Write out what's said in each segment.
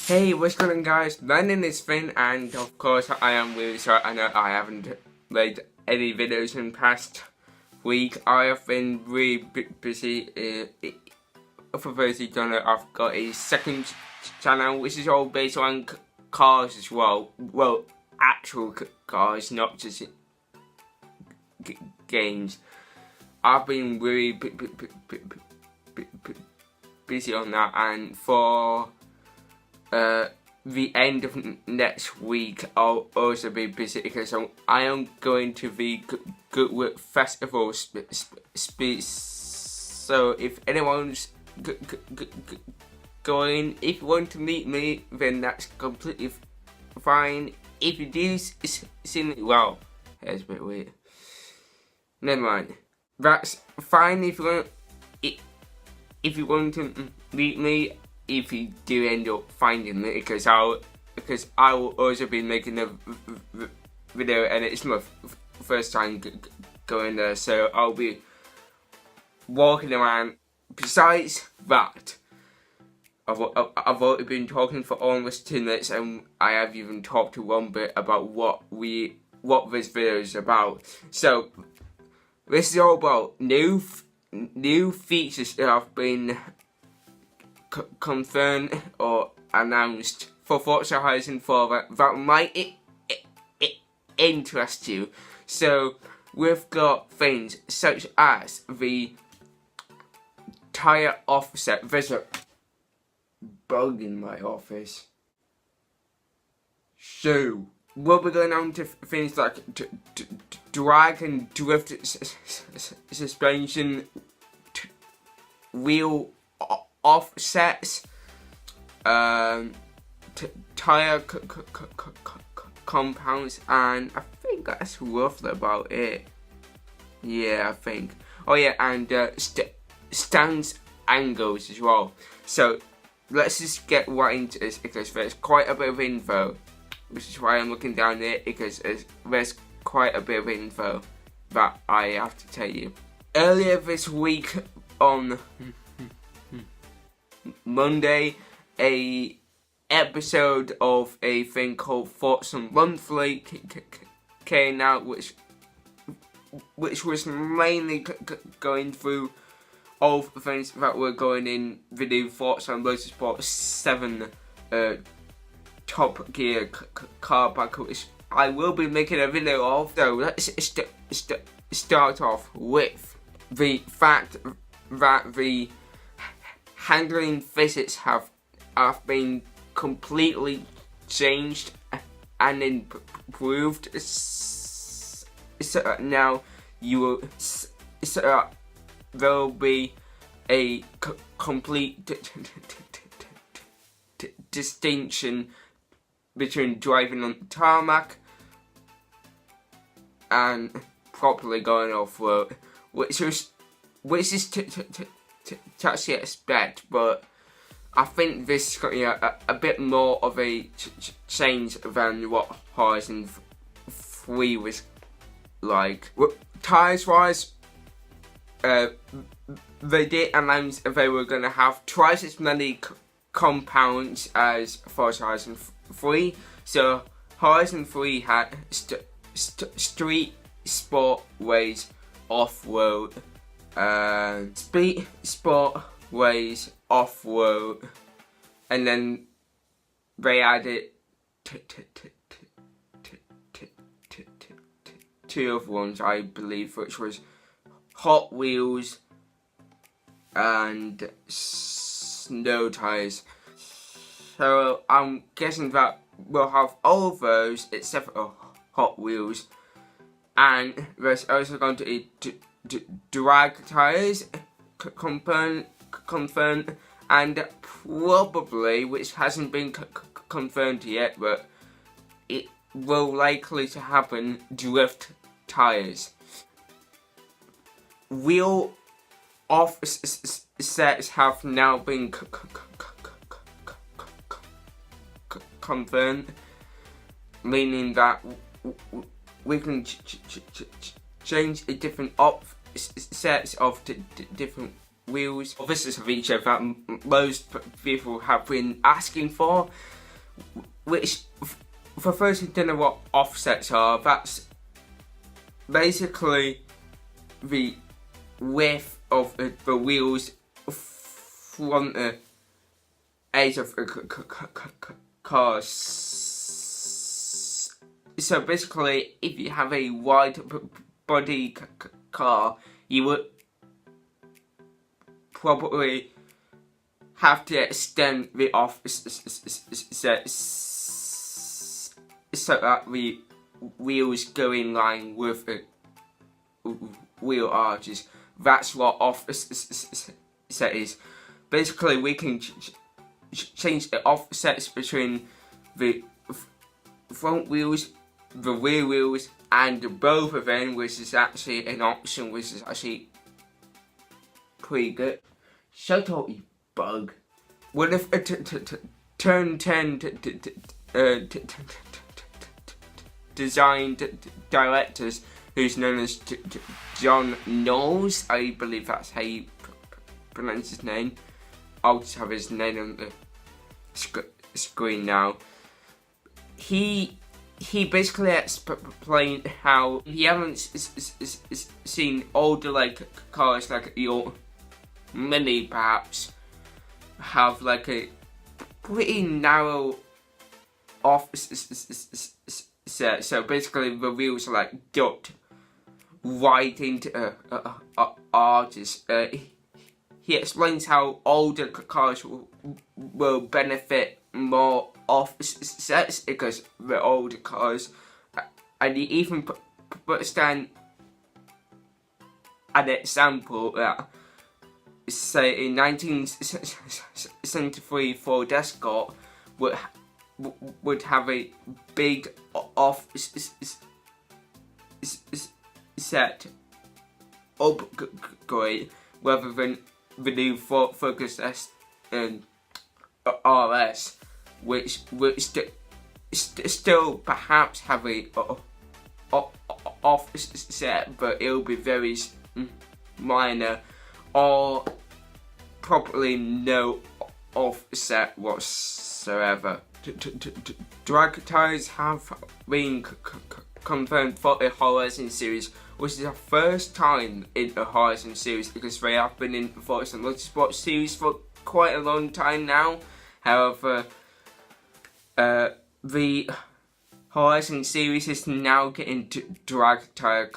Hey, what's going on, guys? My name is Finn, and of course I am really sorry. I know I haven't made any videos in the past week. I have been really busy. For those who don't know, I've got a second channel which is all based on cars as well. Well, actual cars, not just games. I've been really busy on that, and for the end of next week I'll also be busy because I am going to the Goodwood Festival so if anyone's going, if you want to meet me, then that's completely fine. If you do see me, well, that's a bit weird. Never mind. That's fine if you want to meet me. If you do end up finding me, because I will also be making a video, and it's my first time going there, so I'll be walking around. Besides that, I've already been talking for almost 2 minutes, and I have even talked a one bit about what this video is about. So this is all about new features that have been confirmed or announced for Forza Horizon 4 that might interest you. So we've got things such as the tyre offset. There's a bug in my office. So we'll be going on to things like drag and drift suspension, wheel offsets, tyre compounds, and I think that's roughly about it. Yeah, I think. Oh yeah, and stance angles as well. So let's just get right into this because there's quite a bit of info, which is why I'm looking down there, because there's quite a bit of info that I have to tell you. Earlier this week on Monday, a episode of a thing called Forza Monthly came out, which was mainly going through all the things that were going in the new Forza Motorsport 7 Top Gear car pack, which I will be making a video of. So let's start off with the fact that the handling physics have been completely changed and improved. So now there will be a complete distinction between driving on tarmac and properly going off road, which is to actually expect, but I think this is going to be a bit more of a change than what Horizon 3 was like. Tyres wise, they did announce they were going to have twice as many compounds as Forza Horizon 3. So Horizon 3 had street, sport, race, off-road, speed, sport, race, off-road, and then they added two other ones, I believe, which was Hot Wheels and snow tires. So I'm guessing that we'll have all of those except for Hot Wheels, and there's also going to be drag tires confirmed, and probably, which hasn't been confirmed yet, but it will likely to happen, drift tires. Wheel offsets have now been confirmed, meaning that we can change a different offsets of different wheels. This is a feature that most people have been asking for, which, for those who don't know what offsets are, that's basically the width of the wheels from the edge of the car. So basically, if you have a wide body car, you would probably have to extend the offset so that the wheels go in line with the wheel arches. That's what offset is. Basically, we can change the offsets between the front wheels, the rear wheels, and both of them, which is actually an option, which is actually pretty good. Shut up, you bug. One of Turn 10 design directors, who's known as John Knowles, I believe that's how you pronounce his name. I'll just have his name on the screen now. He basically explained how he haven't seen older like cars like your Mini perhaps have like a pretty narrow offset. So basically the wheels are like ducked right into arches. He explains how older cars will benefit more offsets because the older cars, and he even puts down an example that, say, in 1973 Ford Escort would have a big offset upgrade rather than the new Ford Focus S and RS, which still perhaps have a offset, but it'll be very minor or probably no offset whatsoever. Drag tyres have been confirmed for the Horizon series, which is the first time in the Horizon series because they have been in the Forza Motorsport series for quite a long time now. However, the Horizon series is now getting drag tyre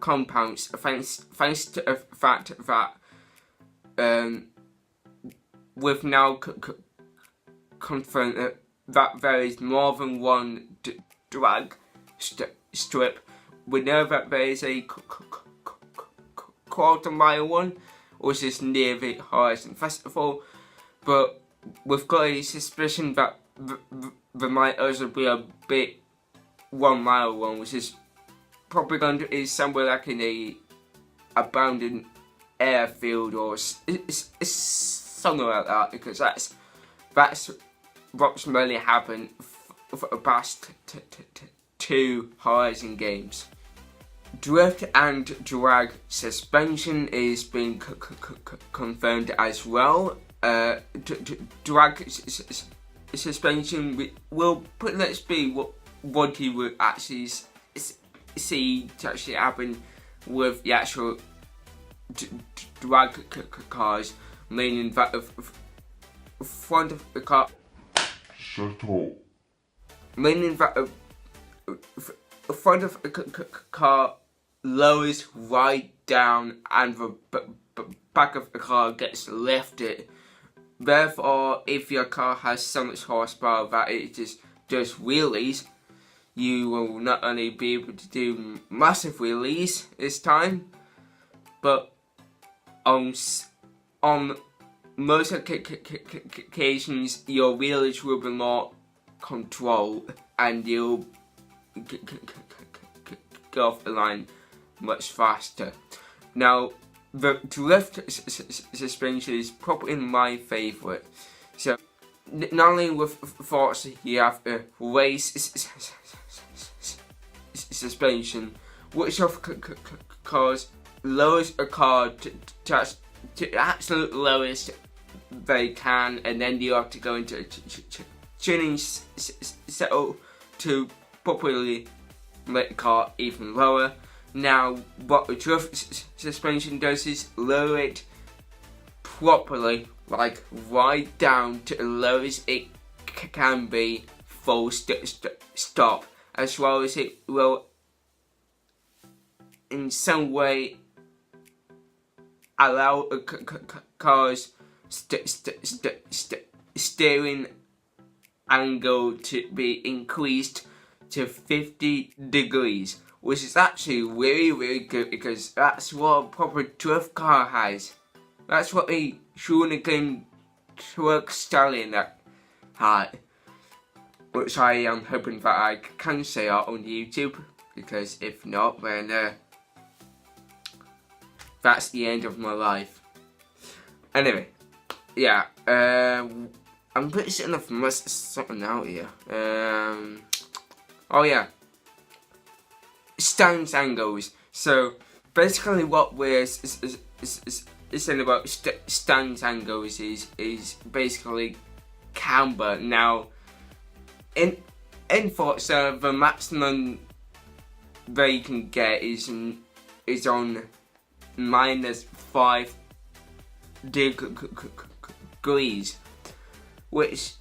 compounds thanks to the fact that we've now confirmed that there is more than one drag strip. We know that there is a quarter-mile one, which is near the Horizon Festival, but we've got a suspicion that there might also be a big 1 mile one, which is probably going to be somewhere like in a abandoned airfield or somewhere like that, because that's what's mainly happened for the past two Horizon games. Drift and drag suspension is being confirmed as well. Drag suspension will pretty much be what you would actually see to actually happen with the actual drag cars, meaning that the front of the car. Shut up. Meaning that the front of the car lowers right down and the back of the car gets lifted. Therefore, if your car has so much horsepower that it just does wheelies, you will not only be able to do massive wheelies this time, but on most occasions your wheelies will be more controlled and you'll go off the line much faster. Now, the drift suspension is probably my favourite. So, not only with Forza you have the race suspension, which of cars lowers a car to to the absolute lowest they can, and then you have to go into tuning settle to properly make the car even lower. Now, what the drift suspension does is lower it properly, like right down to the lowest it can be, full stop, as well as it will in some way allow a car's steering angle to be increased to 50 degrees, which is actually really good, because that's what a proper drift car has. That's what a Shuriken truck stallion that had, which I am hoping that I can say out on YouTube, because if not, then that's the end of my life. Anyway, yeah, I'm pretty sure I've missed something out here. Oh yeah, stance angles. So basically, what we're saying about stance angles is basically camber. Now, in Forza, the maximum they can get is on -5 degrees, which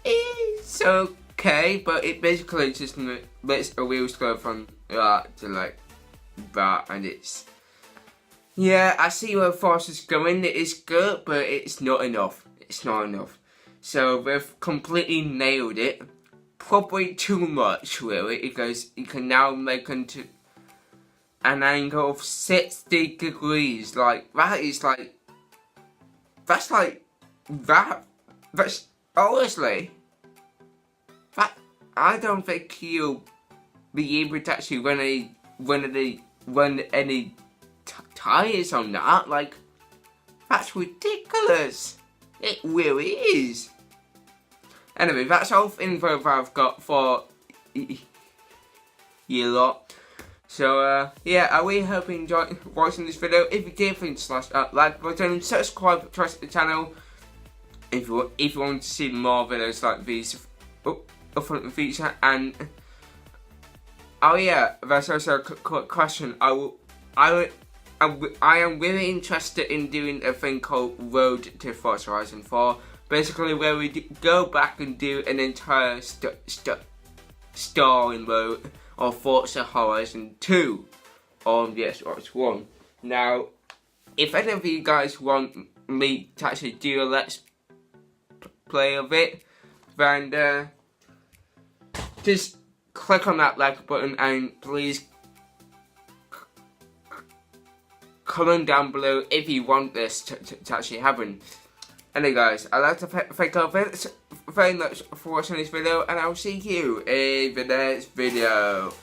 is okay, but it basically just lets the wheels go from that to like that, and it's, yeah, I see where Forza's going. It is good, but it's not enough. It's not enough. So they've completely nailed it. Probably too much, really, because you can now make into an angle of 60 degrees. Like, that's honestly, that, I don't think you'll be able to actually run any tires on that. Like, that's ridiculous. It really is. Anyway, that's all the info that I've got for you lot. So, yeah, I really hope you enjoyed watching this video. If you did, please slash that like button, subscribe to the channel if you want to see more videos like these up front in the future. And oh yeah, there's also a quick question. I am really interested in doing a thing called Road to Forza Horizon 4. Basically, where we go back and do an entire story mode of Forza Horizon 2 on the Xbox One. Now, if any of you guys want me to actually do a let's play of it, then just click on that like button, and please comment down below if you want this to actually happen. Anyway guys, I'd like to thank you very much for watching this video, and I'll see you in the next video.